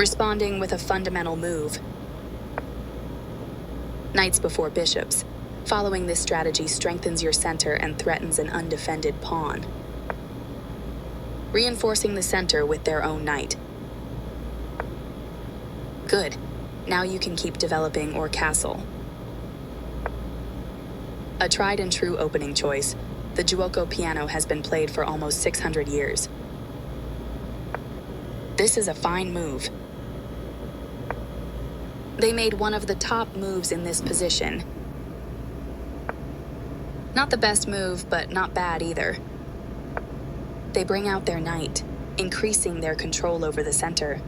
responding with a fundamental move. Knights before bishops. Following this strategy strengthens your center and threatens an undefended pawn, reinforcing the center with their own knight. Good. Now you can keep developing or castle. A tried and true opening choice, the giuoco piano has been played for almost 600 years. This is a fine move. They made one of the top moves in this position. Not the best move, but not bad either. They bring out their knight, increasing their control over the center.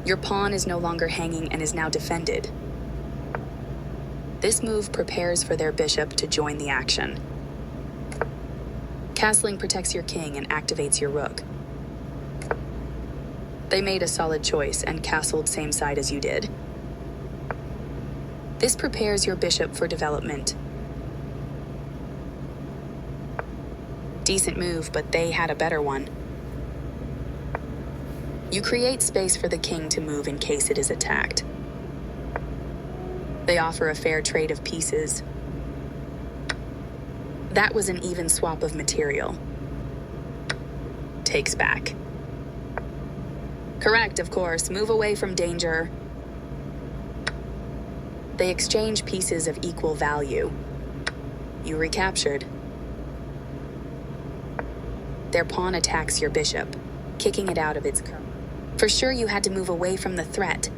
Your pawn is no longer hanging and is now defended. This move prepares for their bishop to join the action. Castling protects your king and activates your rook. They made a solid choice and castled same side as you did. This prepares your bishop for development. Decent move, but they had a better one. You create space for the king to move in case it is attacked. They offer a fair trade of pieces. That was an even swap of material. Takes back. Correct, of course. Move away from danger. They exchange pieces of equal value. You recaptured. Their pawn attacks your bishop, kicking it out of its cover. For sure you had to move away from the threat.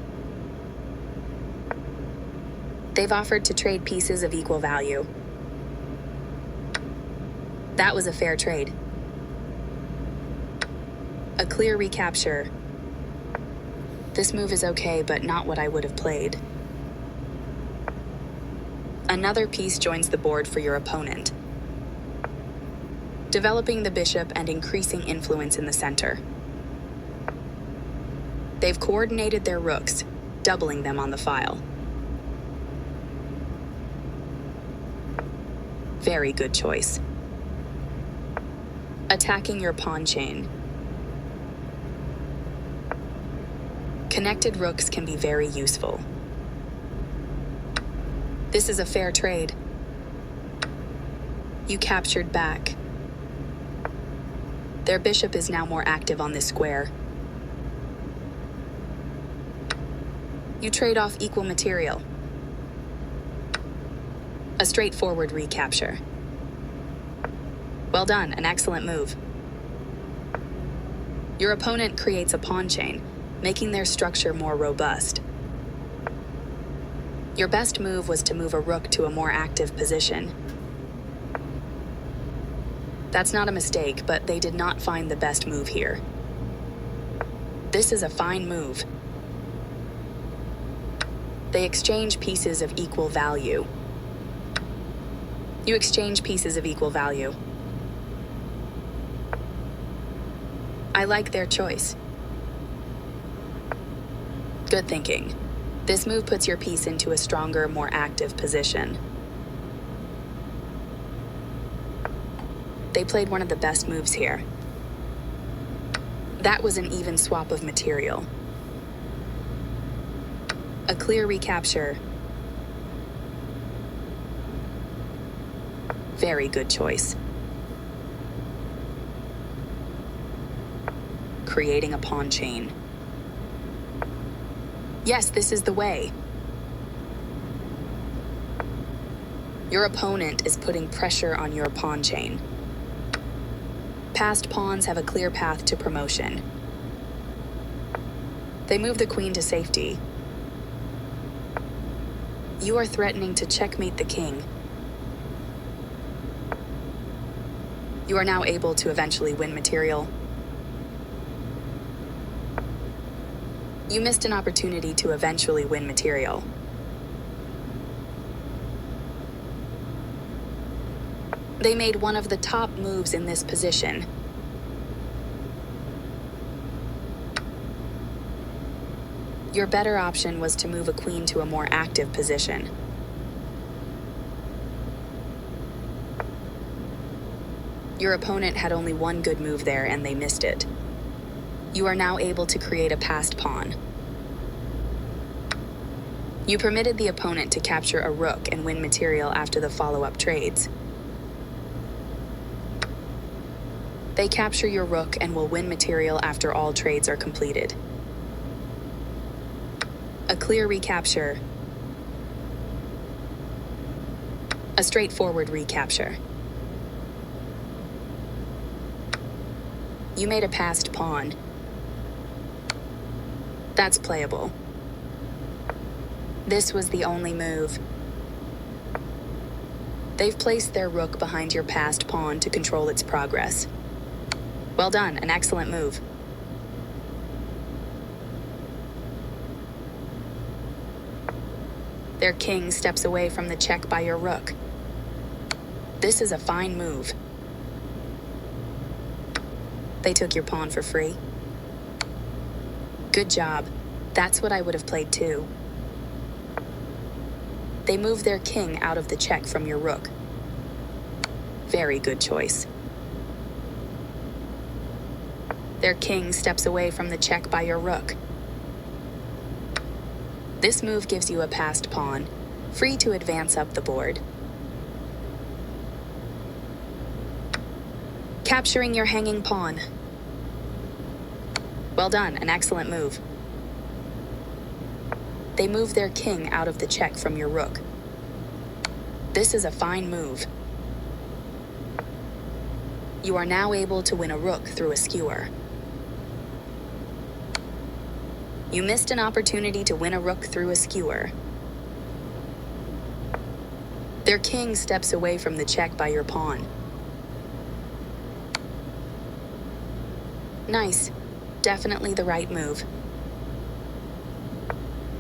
They've offered to trade pieces of equal value. That was a fair trade. A clear recapture. This move is okay, but not what I would have played. Another piece joins the board for your opponent, developing the bishop and increasing influence in the center. They've coordinated their rooks, doubling them on the file. Very good choice. Attacking your pawn chain. Connected rooks can be very useful. This is a fair trade. You captured back. Their bishop is now more active on this square. You trade off equal material. A straightforward recapture. Well done, an excellent move. Your opponent creates a pawn chain, making their structure more robust. Your best move was to move a rook to a more active position. That's not a mistake, but they did not find the best move here. This is a fine move. They exchange pieces of equal value. You exchange pieces of equal value. I like their choice. Good thinking. This move puts your piece into a stronger, more active position. They played one of the best moves here. That was an even swap of material. A clear recapture. Very good choice. Creating a pawn chain. Yes, this is the way. Your opponent is putting pressure on your pawn chain. Passed pawns have a clear path to promotion. They move the queen to safety. You are threatening to checkmate the king. You are now able to eventually win material. You missed an opportunity to eventually win material. They made one of the top moves in this position. Your better option was to move a queen to a more active position. Your opponent had only one good move there and they missed it. You are now able to create a passed pawn. You permitted the opponent to capture a rook and win material after the follow-up trades. They capture your rook and will win material after all trades are completed. A clear recapture. A straightforward recapture. You made a passed pawn. That's playable. This was the only move. They've placed their rook behind your passed pawn to control its progress. Well done, an excellent move. Their king steps away from the check by your rook. This is a fine move. They took your pawn for free. Good job. That's what I would have played too. They move their king out of the check from your rook. Very good choice. Their king steps away from the check by your rook. This move gives you a passed pawn, free to advance up the board. Capturing your hanging pawn. Well done, an excellent move. They move their king out of the check from your rook. This is a fine move. You are now able to win a rook through a skewer. You missed an opportunity to win a rook through a skewer. Their king steps away from the check by your pawn. Nice. Definitely the right move.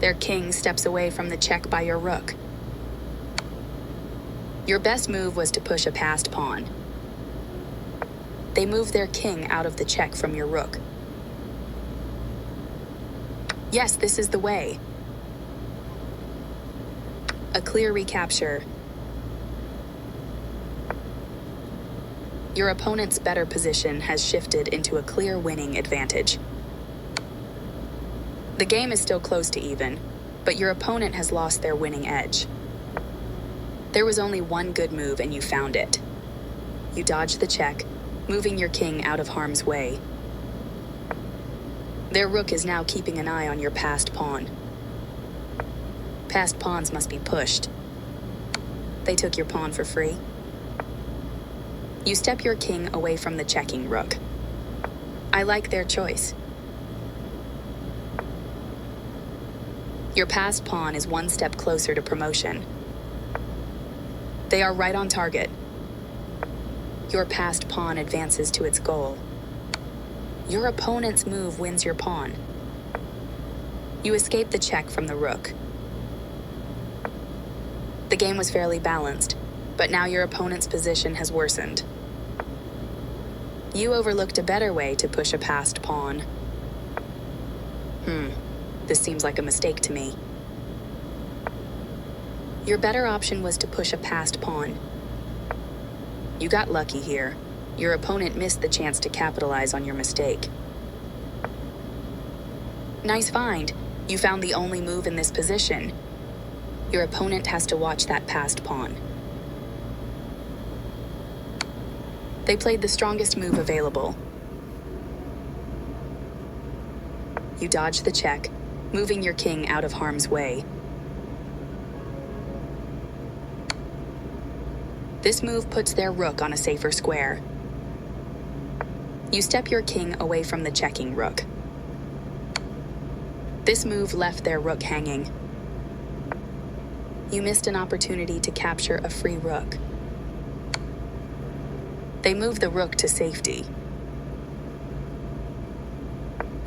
Their king steps away from the check by your rook. Your best move was to push a passed pawn. They move their king out of the check from your rook. Yes, this is the way. A clear recapture. Your opponent's better position has shifted into a clear winning advantage. The game is still close to even, but your opponent has lost their winning edge. There was only one good move and you found it. You dodged the check, moving your king out of harm's way. Their rook is now keeping an eye on your passed pawn. Passed pawns must be pushed. They took your pawn for free. You step your king away from the checking rook. I like their choice. Your passed pawn is one step closer to promotion. They are right on target. Your passed pawn advances to its goal. Your opponent's move wins your pawn. You escape the check from the rook. The game was fairly balanced, but now your opponent's position has worsened. You overlooked a better way to push a passed pawn. This seems like a mistake to me. Your better option was to push a passed pawn. You got lucky here. Your opponent missed the chance to capitalize on your mistake. Nice find. You found the only move in this position. Your opponent has to watch that passed pawn. They played the strongest move available. You dodged the check, moving your king out of harm's way. This move puts their rook on a safer square. You step your king away from the checking rook. This move left their rook hanging. You missed an opportunity to capture a free rook. They move the rook to safety.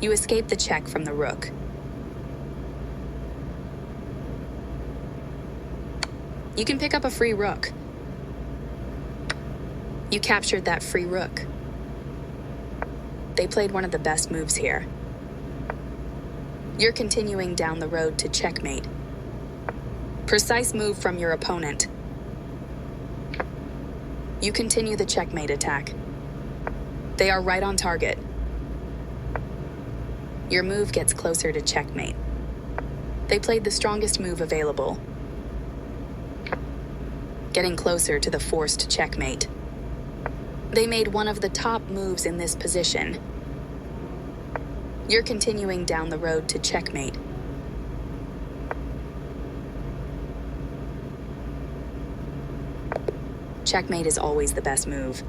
You escape the check from the rook. You can pick up a free rook. You captured that free rook. They played one of the best moves here. You're continuing down the road to checkmate. Precise move from your opponent. You continue the checkmate attack. They are right on target. Your move gets closer to checkmate. They played the strongest move available, getting closer to the forced checkmate. They made one of the top moves in this position. You're continuing down the road to checkmate. Checkmate is always the best move.